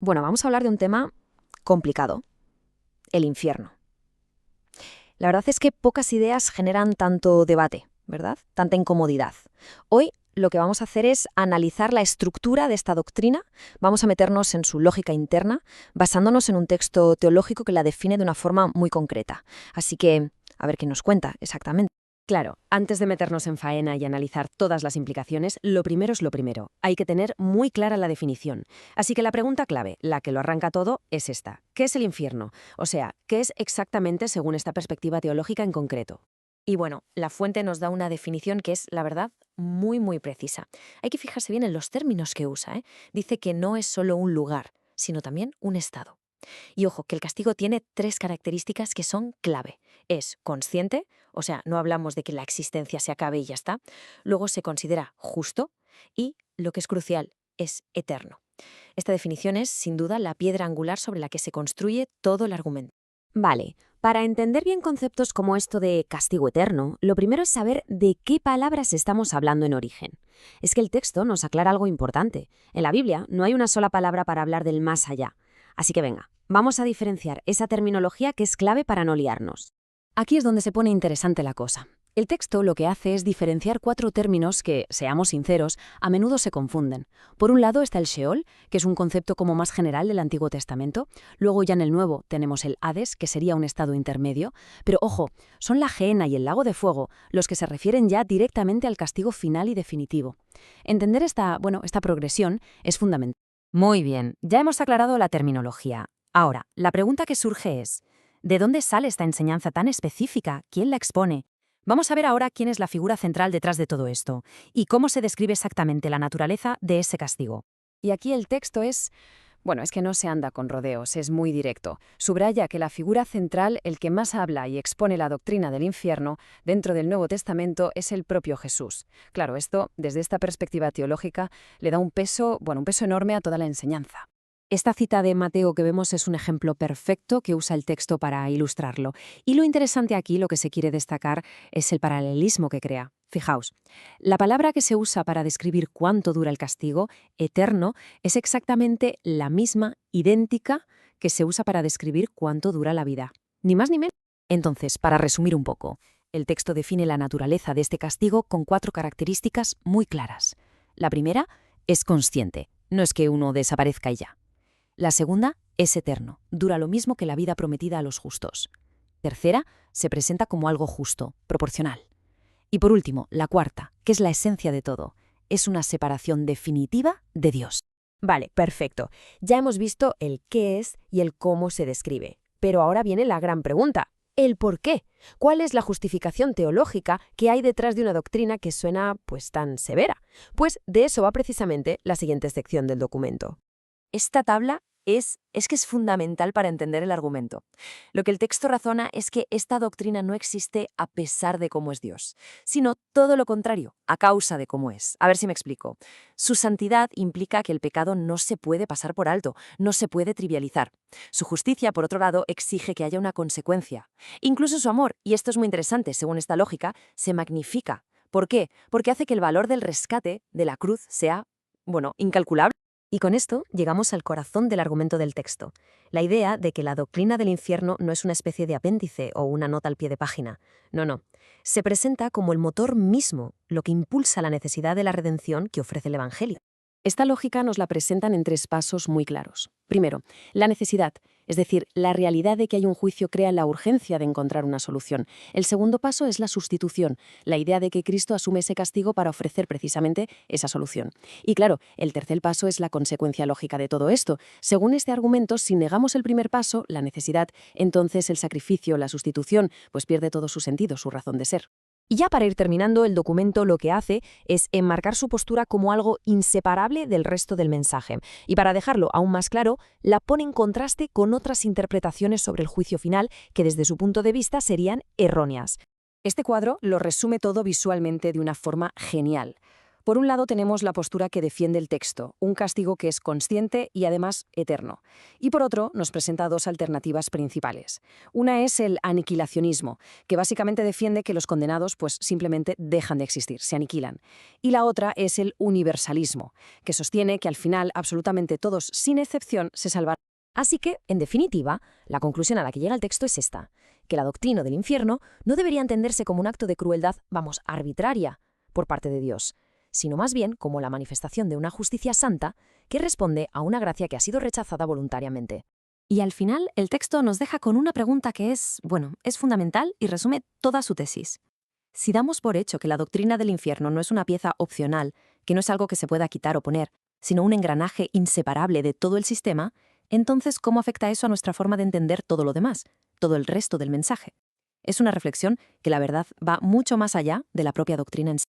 Bueno, vamos a hablar de un tema complicado, el infierno. La verdad es que pocas ideas generan tanto debate, ¿verdad? Tanta incomodidad. Hoy lo que vamos a hacer es analizar la estructura de esta doctrina, vamos a meternos en su lógica interna, basándonos en un texto teológico que la define de una forma muy concreta. Así que, a ver qué nos cuenta exactamente. Claro, antes de meternos en faena y analizar todas las implicaciones, lo primero es lo primero. Hay que tener muy clara la definición. Así que la pregunta clave, la que lo arranca todo, es esta. ¿Qué es el infierno? O sea, ¿qué es exactamente según esta perspectiva teológica en concreto? Y bueno, la fuente nos da una definición que es, la verdad, muy precisa. Hay que fijarse bien en los términos que usa, ¿eh? Dice que no es solo un lugar, sino también un estado. Y ojo, que el castigo tiene tres características que son clave. Es consciente, o sea, no hablamos de que la existencia se acabe y ya está. Luego se considera justo y, lo que es crucial, es eterno. Esta definición es, sin duda, la piedra angular sobre la que se construye todo el argumento. Vale, para entender bien conceptos como esto de castigo eterno, lo primero es saber de qué palabras estamos hablando en origen. Es que el texto nos aclara algo importante. En la Biblia no hay una sola palabra para hablar del más allá. Así que venga, vamos a diferenciar esa terminología que es clave para no liarnos. Aquí es donde se pone interesante la cosa. El texto lo que hace es diferenciar cuatro términos que, seamos sinceros, a menudo se confunden. Por un lado está el Sheol, que es un concepto como más general del Antiguo Testamento. Luego ya en el Nuevo tenemos el Hades, que sería un estado intermedio. Pero ojo, son la Gehenna y el lago de fuego los que se refieren ya directamente al castigo final y definitivo. Entender esta progresión es fundamental. Muy bien, ya hemos aclarado la terminología. Ahora, la pregunta que surge es, ¿de dónde sale esta enseñanza tan específica? ¿Quién la expone? Vamos a ver ahora quién es la figura central detrás de todo esto y cómo se describe exactamente la naturaleza de ese castigo. Y aquí el texto es que no se anda con rodeos, es muy directo. Subraya que la figura central, el que más habla y expone la doctrina del infierno dentro del Nuevo Testamento, es el propio Jesús. Claro, esto, desde esta perspectiva teológica, le da un peso enorme a toda la enseñanza. Esta cita de Mateo que vemos es un ejemplo perfecto que usa el texto para ilustrarlo. Y lo interesante aquí, lo que se quiere destacar, es el paralelismo que crea. Fijaos, la palabra que se usa para describir cuánto dura el castigo, eterno, es exactamente la misma, idéntica, que se usa para describir cuánto dura la vida. Ni más ni menos. Entonces, para resumir un poco, el texto define la naturaleza de este castigo con cuatro características muy claras. La primera es consciente, no es que uno desaparezca y ya. La segunda es eterno, dura lo mismo que la vida prometida a los justos. Tercera, se presenta como algo justo, proporcional. Y por último, la cuarta, que es la esencia de todo, es una separación definitiva de Dios. Vale, perfecto. Ya hemos visto el qué es y el cómo se describe. Pero ahora viene la gran pregunta, el por qué. ¿Cuál es la justificación teológica que hay detrás de una doctrina que suena, tan severa? Pues de eso va precisamente la siguiente sección del documento. Esta tabla es que es fundamental para entender el argumento. Lo que el texto razona es que esta doctrina no existe a pesar de cómo es Dios, sino todo lo contrario, a causa de cómo es. A ver si me explico. Su santidad implica que el pecado no se puede pasar por alto, no se puede trivializar. Su justicia, por otro lado, exige que haya una consecuencia. Incluso su amor, y esto es muy interesante, según esta lógica, se magnifica. ¿Por qué? Porque hace que el valor del rescate de la cruz sea, incalculable. Y con esto llegamos al corazón del argumento del texto, la idea de que la doctrina del infierno no es una especie de apéndice o una nota al pie de página. No. Se presenta como el motor mismo, lo que impulsa la necesidad de la redención que ofrece el Evangelio. Esta lógica nos la presentan en tres pasos muy claros. Primero, la necesidad, es decir, la realidad de que hay un juicio crea la urgencia de encontrar una solución. El segundo paso es la sustitución, la idea de que Cristo asume ese castigo para ofrecer precisamente esa solución. Y claro, el tercer paso es la consecuencia lógica de todo esto. Según este argumento, si negamos el primer paso, la necesidad, entonces el sacrificio, la sustitución, pierde todo su sentido, su razón de ser. Y ya para ir terminando, el documento lo que hace es enmarcar su postura como algo inseparable del resto del mensaje. Y para dejarlo aún más claro, la pone en contraste con otras interpretaciones sobre el juicio final que desde su punto de vista serían erróneas. Este cuadro lo resume todo visualmente de una forma genial. Por un lado tenemos la postura que defiende el texto, un castigo que es consciente y además eterno. Y por otro nos presenta dos alternativas principales. Una es el aniquilacionismo, que básicamente defiende que los condenados pues simplemente dejan de existir, se aniquilan. Y la otra es el universalismo, que sostiene que al final absolutamente todos, sin excepción, se salvarán. Así que, en definitiva, la conclusión a la que llega el texto es esta, que la doctrina del infierno no debería entenderse como un acto de crueldad, arbitraria, por parte de Dios, sino más bien como la manifestación de una justicia santa que responde a una gracia que ha sido rechazada voluntariamente. Y al final, el texto nos deja con una pregunta que es fundamental y resume toda su tesis. Si damos por hecho que la doctrina del infierno no es una pieza opcional, que no es algo que se pueda quitar o poner, sino un engranaje inseparable de todo el sistema, entonces, ¿cómo afecta eso a nuestra forma de entender todo lo demás, todo el resto del mensaje? Es una reflexión que, la verdad, va mucho más allá de la propia doctrina en sí.